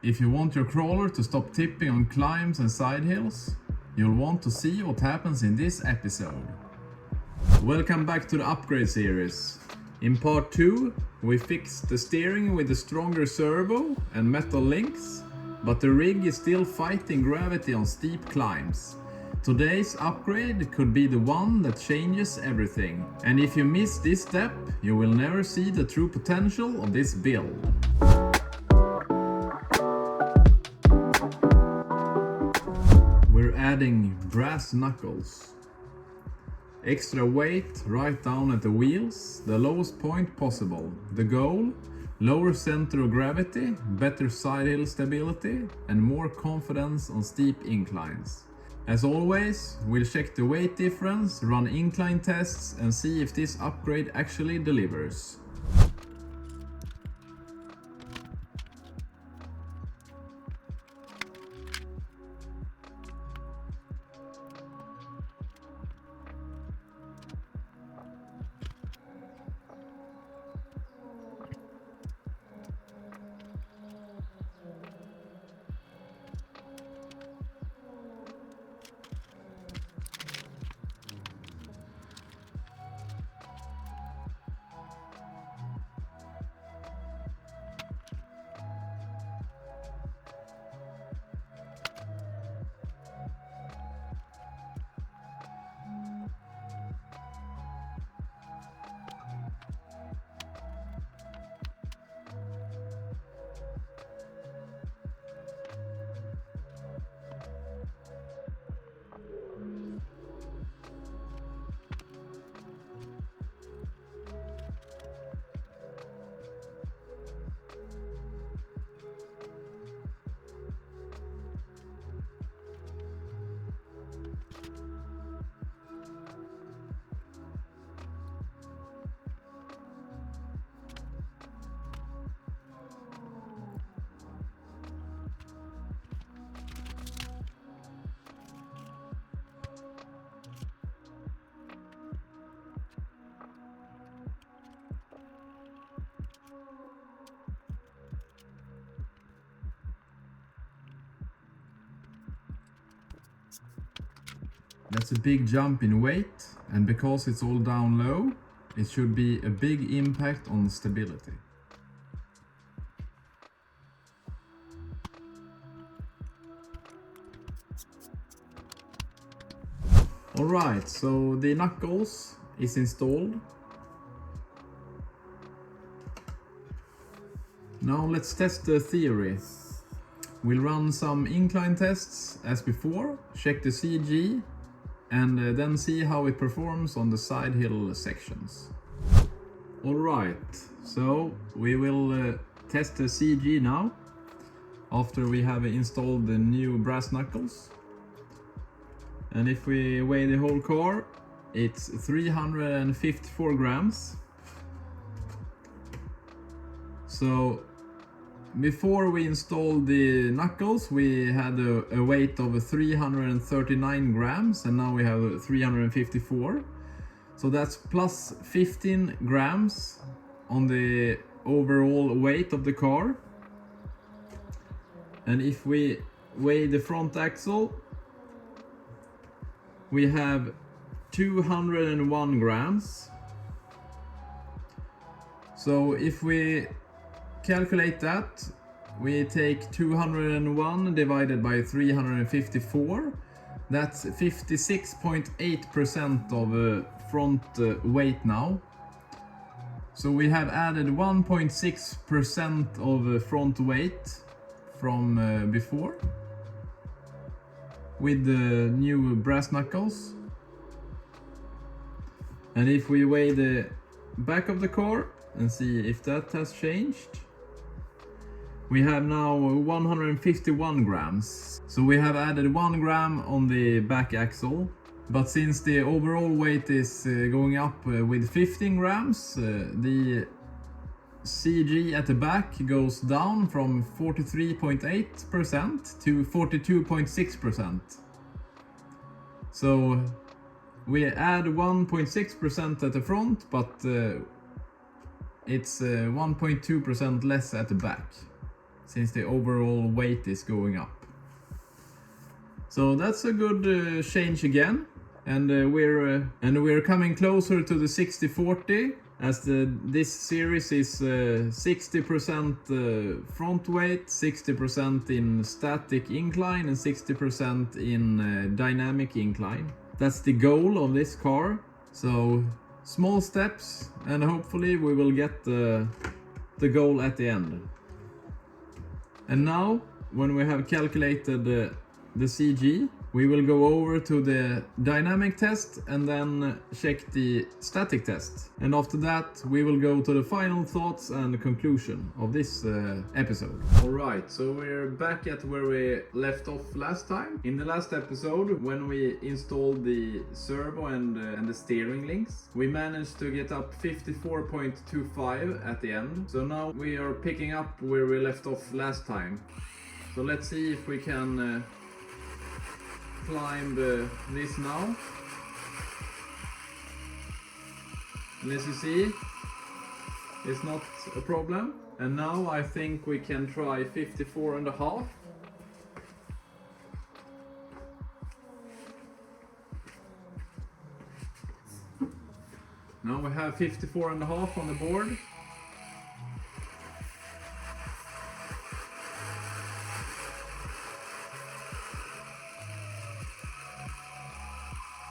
If you want your crawler to stop tipping on climbs and side hills, you'll want to see what happens in this episode. Welcome back to the upgrade series. In part 2, we fixed the steering with a stronger servo and metal links, but the rig is still fighting gravity on steep climbs. Today's upgrade could be the one that changes everything. And if you miss this step, you will never see the true potential of this build. We're adding brass knuckles. Extra weight right down at the wheels, the lowest point possible. The goal? Lower center of gravity, better side hill stability, and more confidence on steep inclines. As always, we'll check the weight difference, run incline tests, and see if this upgrade actually delivers. That's a big jump in weight, and because it's all down low, it should be a big impact on stability. Alright, so the knuckles is installed. Now let's test the theory. We'll run some incline tests as before, check the CG, and then see how it performs on the side hill sections. Alright, so we will test the CG now, after we have installed the new brass knuckles. And if we weigh the whole car, it's 354 grams. So before we installed the knuckles, we had a weight of 339 grams, and now we have 354. So that's plus 15 grams on the overall weight of the car. And if we weigh the front axle, we have 201 grams. So if we calculate that, we take 201 divided by 354. That's 56.8% of front weight now. So we have added 1.6% of front weight from before with the new brass knuckles. And if we weigh the back of the car and see if that has changed, we have now 151 grams. So we have added 1 gram on the back axle, but since the overall weight is going up with 15 grams, the CG at the back goes down from 43.8% to 42.6%. So we add 1.6% at the front, but it's 1.2% less at the back. since the overall weight is going up. So that's a good change again, and we're coming closer to the 60-40, as this series is 60% front weight, 60% in static incline, and 60% in dynamic incline. That's the goal of this car. So small steps, and hopefully we will get the goal at the end. And now, when we have calculated the CG, we will go over to the dynamic test and then check the static test. And after that, we will go to the final thoughts and conclusion of this episode. Alright, so we're back at where we left off last time. In the last episode, when we installed the servo and the steering links, we managed to get up 54.25 at the end. So now we are picking up where we left off last time. So let's see if we can climb this now. And as you see, it's not a problem. And now I think we can try 54.5. Now we have 54.5 on the board.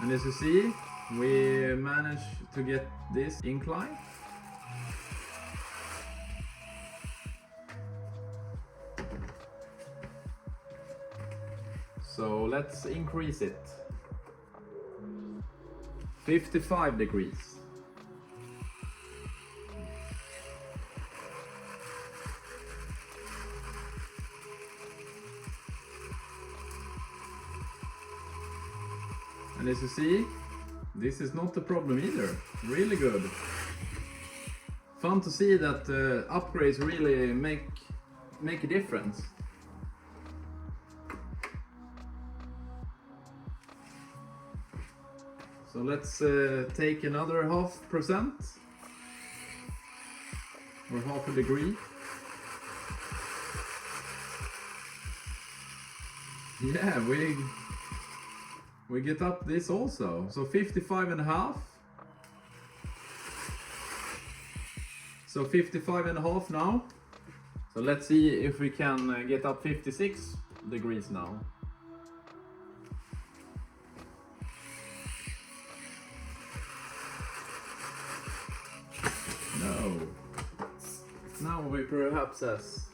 And as you see, we managed to get this incline. So let's increase it. 55 degrees. And as you see, this is not a problem either. Really good. Fun to see that upgrades really make a difference. So let's take another 0.5% or 0.5 degree. Yeah, we get up this also. So 55.5. So 55.5 now. So let's see if we can get up 56 degrees now. No. Now we perhaps has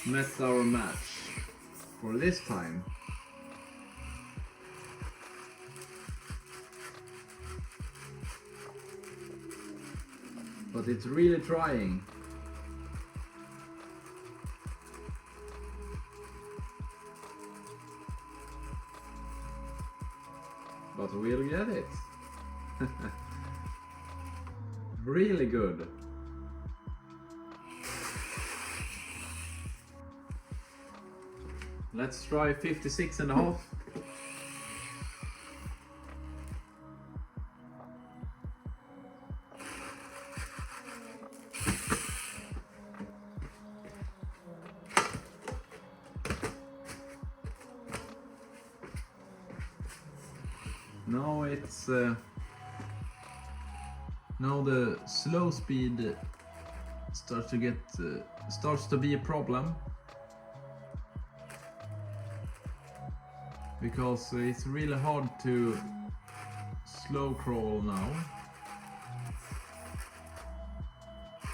met our match for this time. But it's really trying. But we'll get it. Really good. Let's try 56.5. Now it's now the slow speed starts to be a problem, because it's really hard to slow crawl now.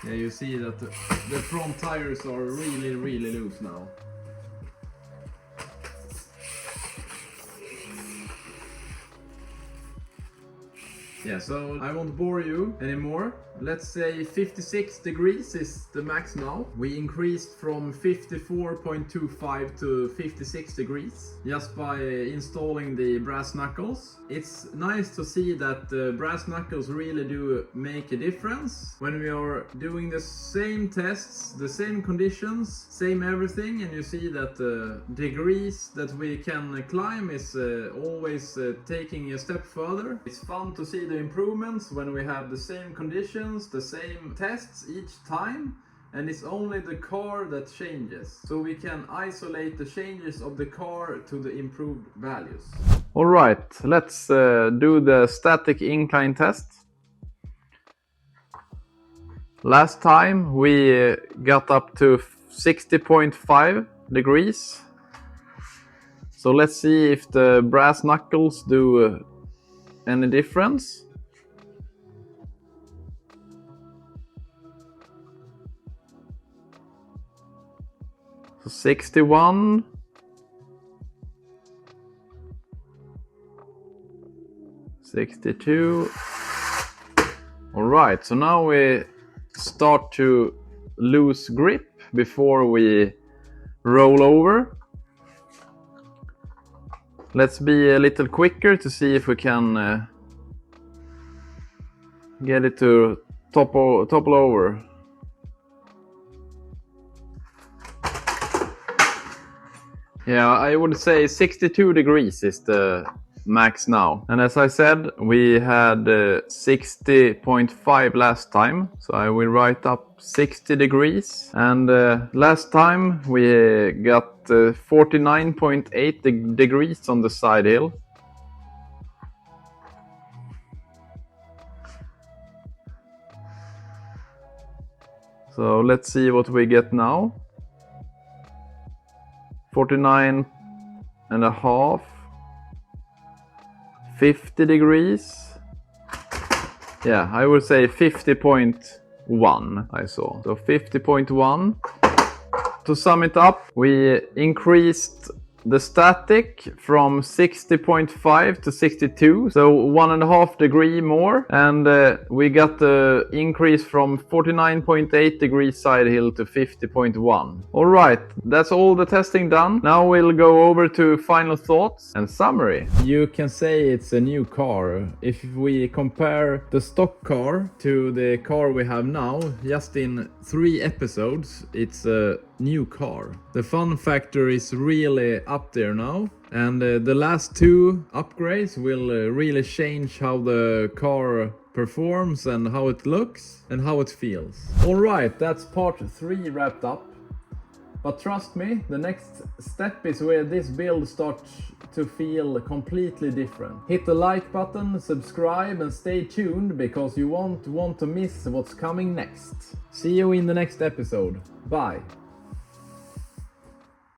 Yeah, you see that the front tires are really loose now. Yeah, so I won't bore you anymore. Let's say 56 degrees is the max now. We increased from 54.25 to 56 degrees just by installing the brass knuckles. It's nice to see that the brass knuckles really do make a difference when we are doing the same tests, the same conditions, same everything, and you see that the degrees that we can climb is always taking a step further. It's fun to see the improvements when we have the same conditions, the same tests each time, and it's only the car that changes. So we can isolate the changes of the car to the improved values. Alright, let's do the static incline test. Last time we got up to 60.5 degrees. So let's see if the brass knuckles do any difference. So 61. 62. Alright, so now we start to lose grip before we roll over. Let's be a little quicker to see if we can get it to topple over. Yeah, I would say 62 degrees is the max now. And as I said, we had 60.5 last time. So I will write up 60 degrees. And last time we got 49.8 degrees on the side hill. So let's see what we get now. 49 and a half. 50 degrees. Yeah, I would say 50.1 I saw. So 50.1. To sum it up, we increased the static from 60.5 to 62, so 1.5 degree more, and we got the increase from 49.8 degrees side hill to 50.1. Alright, that's all the testing done. Now we'll go over to final thoughts and summary. You can say it's a new car. If we compare the stock car to the car we have now, just in 3 episodes, it's a new car. The fun factor is really up there now, and the last 2 upgrades will really change how the car performs and how it looks and how it feels. Alright, that's part 3 wrapped up. But trust me, the next step is where this build starts to feel completely different. Hit the like button, subscribe and stay tuned, because you won't want to miss what's coming next. See you in the next episode. Bye.